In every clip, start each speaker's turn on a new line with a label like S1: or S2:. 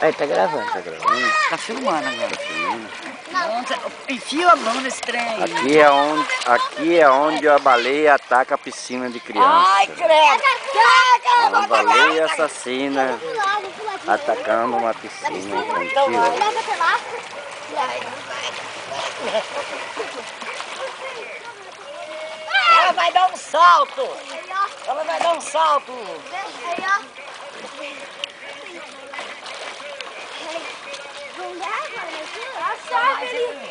S1: Aí, tá gravando.
S2: Tá gravando?
S1: Tá filmando agora.
S2: Tá filmando?
S1: Enfia a mão nesse trem aí.
S2: Aqui é onde a baleia ataca a piscina de criança.
S1: Ai, credo!
S2: Uma baleia assassina atacando uma piscina infantil.
S1: Ela vai dar um salto! Ela vai dar um salto!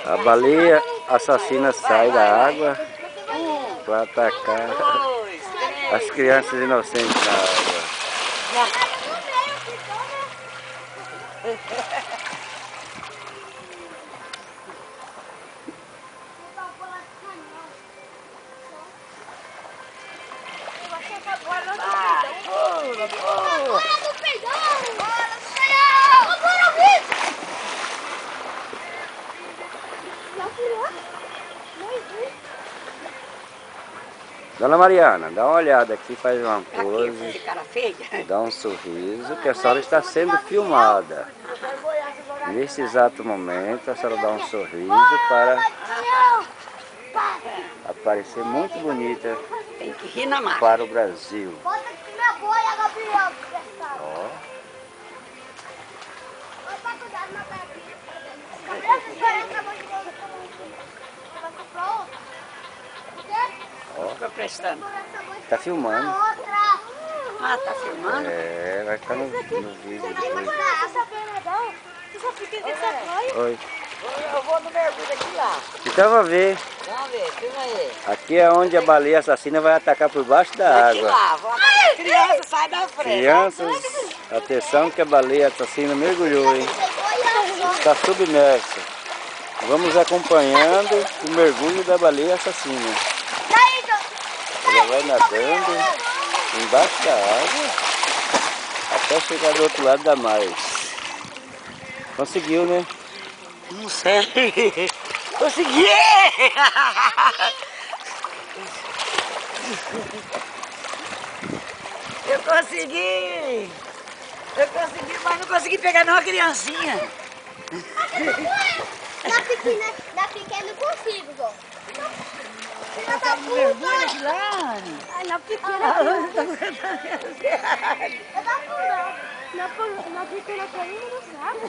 S2: A baleia assassina sai da água para atacar as crianças inocentes na água. Dona Mariana, dá uma olhada aqui, faz uma pose, dá um sorriso, que a senhora está sendo filmada. Nesse exato momento, a senhora dá um sorriso para aparecer muito bonita para o Brasil. Ó. Tá filmando.
S1: Ah, tá filmando?
S2: É, vai ficar no vídeo depois. Oi.
S1: Eu vou no mergulho aqui lá.
S2: Então vamos ver.
S1: Vamos ver, filma aí.
S2: Aqui é onde a baleia assassina vai atacar por baixo da
S1: Aqui
S2: água.
S1: lá, criança, sai da frente.
S2: Crianças, atenção que a baleia assassina mergulhou, hein? Está submersa. Vamos acompanhando o mergulho da baleia assassina. Ela vai nadando embaixo da água até chegar do outro lado da margem. Conseguiu, né?
S1: Não sei. Consegui! Eu consegui! Eu consegui, mas não consegui pegar nenhuma criancinha.
S3: Na pequena eu consigo, Vô.
S1: Você tá no mergulho aqui lá?
S3: Ai, na pequena
S1: Tá
S3: eu não. Na pequena eu não sabe.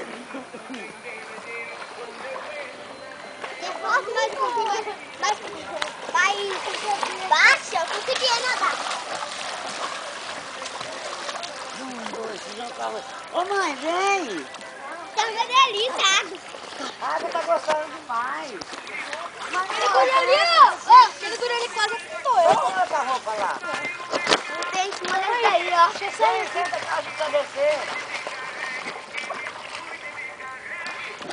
S3: Eu posso mais um pouquinho mais baixa, eu conseguia nadar.
S1: 1, 2, 3, 4. Ô mãe, vem!
S3: Tá uma delícia a água.
S1: A água tá gostando demais.
S3: Aquele guri ali, ó. Aquele guri ali quase afundou.
S1: Olha colocar a roupa lá.
S3: Não tem em cima dessa aí, ó. Deixa eu sair.
S1: Senta cá, ajuda a descer.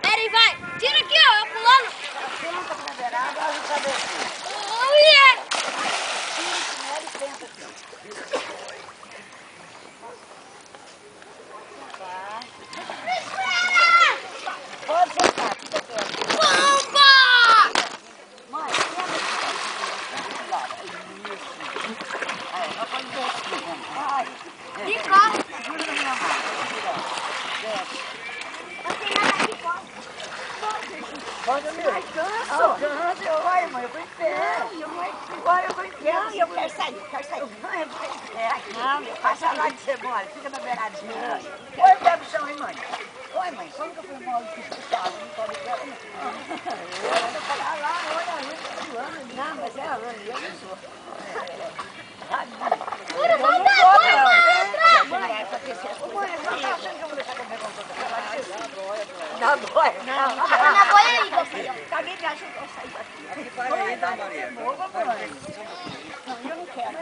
S3: Pera aí, vai. Tira aqui, ó. Eu pulando.
S1: Senta aqui na beirada, ajuda a descer.
S3: Oh, yeah.
S1: Tira o chinelo e senta aqui. Pode sentar, fica quieto.
S3: Bomba!
S1: Mãe,
S3: E corre.
S1: segura na minha mão. Desce.
S3: Você nada aqui, corre.
S1: Pode ver. Ai, canso. Vai, mãe, eu vou em pé. Agora eu vou em pé. Não, eu quero sair, Mãe, eu vou em pé. Não, passa lá que você mora, fica na beiradinha. Oi, pega o chão, hein, mãe? Oi, mãe, como que eu fui mal de hospital? Não pode ver, não. Olha lá, olha a Ana. Não, mas é a Ana, eu não sou.
S3: Bora, vai dar, bora,
S1: Ô, mãe, você tá achando que eu vou deixar comer com toda Dá dói? Não.
S3: na boia aí, meu filho.
S1: Alguém me ajudou a sair daqui. Para aí, dá Maria. Boa, mãe. Não, eu não quero.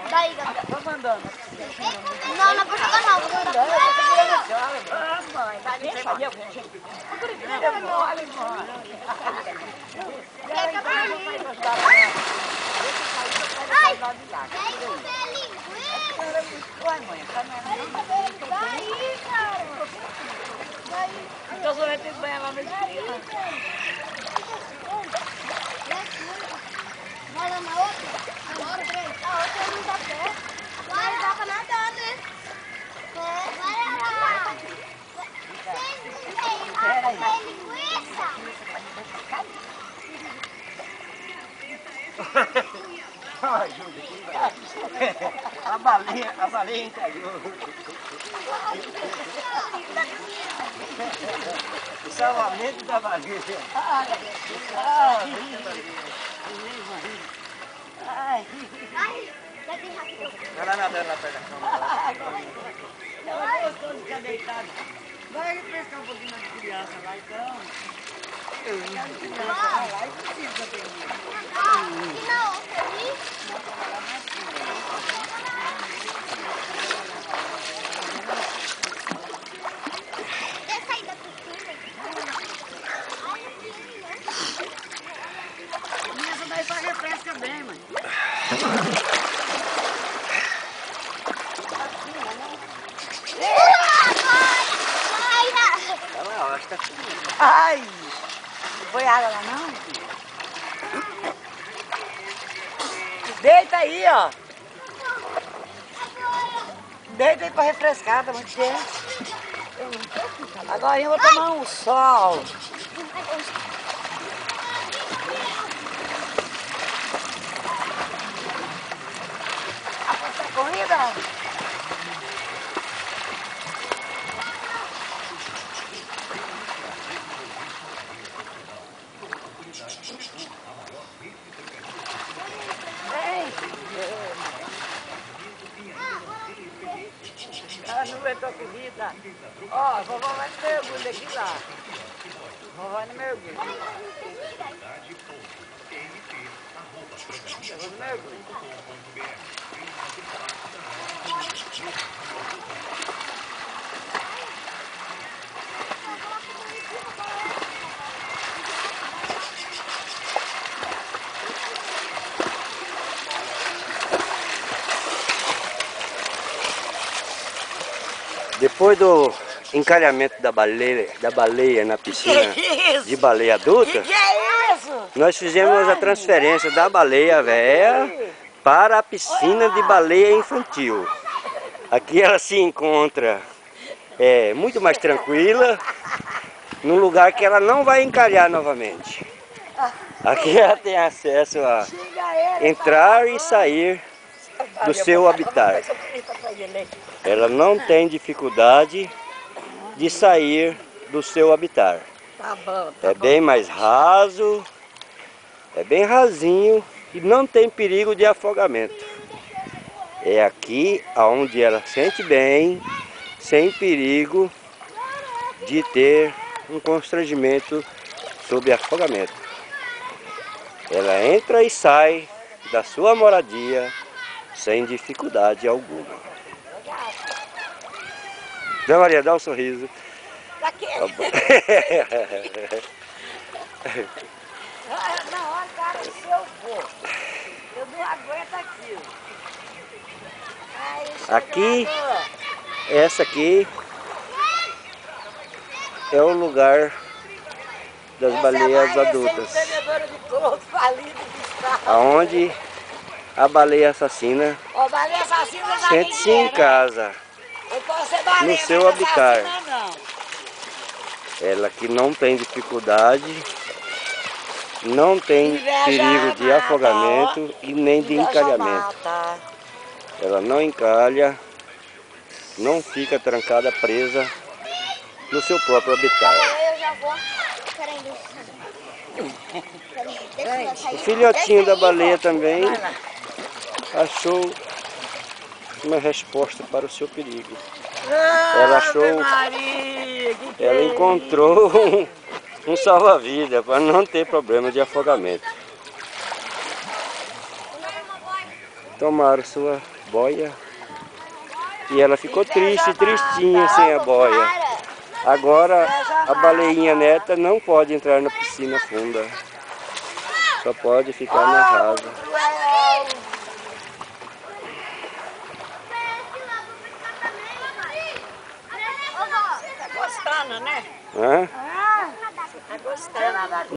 S3: Daí, Gabriel.
S1: Vamos andando.
S3: Não, não vou jogar não. Vou jogar.
S1: Ah, mãe, vai deixar eu. Olha, mãe.
S3: Ai, daí você é linguiça.
S1: Ué, mãe, tá
S3: Daí, cara. Daí.
S1: então você vai ter que banhar lá na esquina. A baleia encalhou. O salvamento da baleia. Vai lá nadando lá perto da cama. Ela gostou de ficar deitada. Vai refrescar um pouquinho de criança lá então. Vai lá e precisa aprender. Essa daí só refresca bem, mãe. Ai! Não foi água lá não? Deita aí, ó. Deita aí pra refrescar, tá muito quente. Agora eu vou tomar um sol. Apostar corrida? Ela não aguentou corrida. Ó, vovó vai no mergulho daqui lá. Vovó vai no mergulho. Eu vou no mergulho.
S2: Depois do encalhamento da baleia na piscina de baleia adulta,
S1: Que é isso?
S2: nós fizemos a transferência da baleia velha para a piscina de baleia infantil. Aqui ela se encontra muito mais tranquila, num lugar que ela não vai encalhar novamente. Aqui ela tem acesso a entrar e sair do seu habitat. Ela não tem dificuldade de sair do seu habitat.
S1: Tá bom,
S2: É bem mais raso, é bem rasinho e não tem perigo de afogamento. É aqui onde ela sente bem, sem perigo de ter um constrangimento sob afogamento. Ela entra e sai da sua moradia sem dificuldade alguma. Zé Maria, dá um sorriso.
S1: Daqui. Na hora, cara, se eu vou, eu não aguento aquilo.
S2: Aqui, essa aqui é o lugar das baleias adultas, aonde a baleia assassina sente-se em casa, no seu habitat. Ela que não tem dificuldade, não tem perigo de afogamento e nem de encalhamento. Ela não encalha, não fica trancada, presa no seu próprio habitat.
S3: Eu já vou.
S2: O filhotinho da baleia também achou uma resposta para o seu perigo. Ela achou, ela encontrou um salva-vida para não ter problema de afogamento. Tomaram sua boia e ela ficou triste, tristinha sem a boia. Agora a baleinha neta não pode entrar na piscina funda, só pode ficar na rasa.
S1: Tá gostando, né?
S2: Hã?
S1: Tá gostando.